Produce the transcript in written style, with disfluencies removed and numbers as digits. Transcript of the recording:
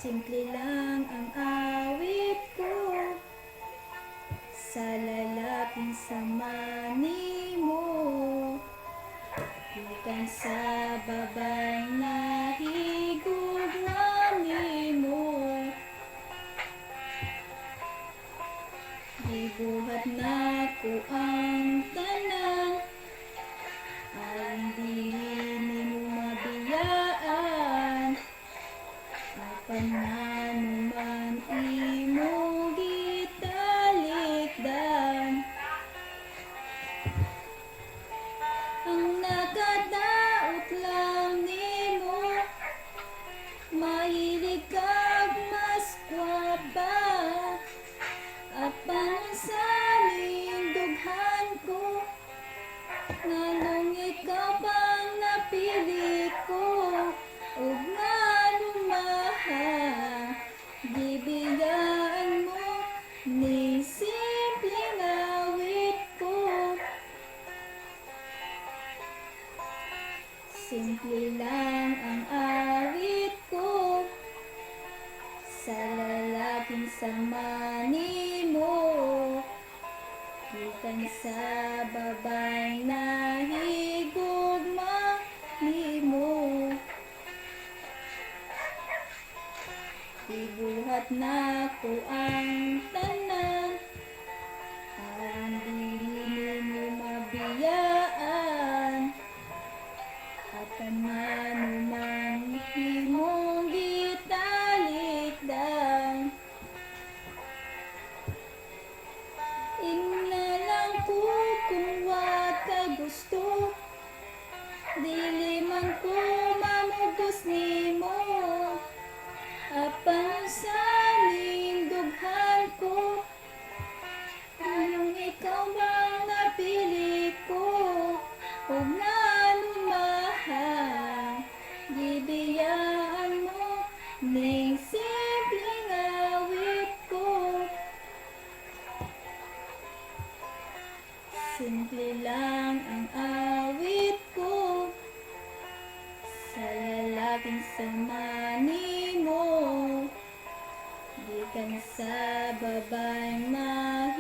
Simple lang ang awit ko sa lalaking samani mo. Bukan sa babay na higog na nimo. Gibuhat na ko ang tanan, ay dili nimo mabiyaan. Apan nga naman imo gitalikdan. Ang nakadaot lang nimo, mahilig kag mas kwaba. Apan sa lindughan ko, nganong ikaw bang napili ko. Ug nganong mahal, gibiyaan mo ning simpleng awit ko. Simple lang ang awit ko sa lalaking samani mo. Bukan sa babay na higugma nimo. Ibuhat na ko ang tanan, ang dili nimo mabiyaan. At naman imong gitalikdan. Ingna lang ko kung wa ka gusto, dili man ko mamugos nimo. Apan sa lindughan ko, anong ikaw bang napili ko. Ug nganong mahal, gibiyaan mo ning simpleng awit ko. Simple lang ang awit ko sa lalaking samani mo. Gikan sa babay na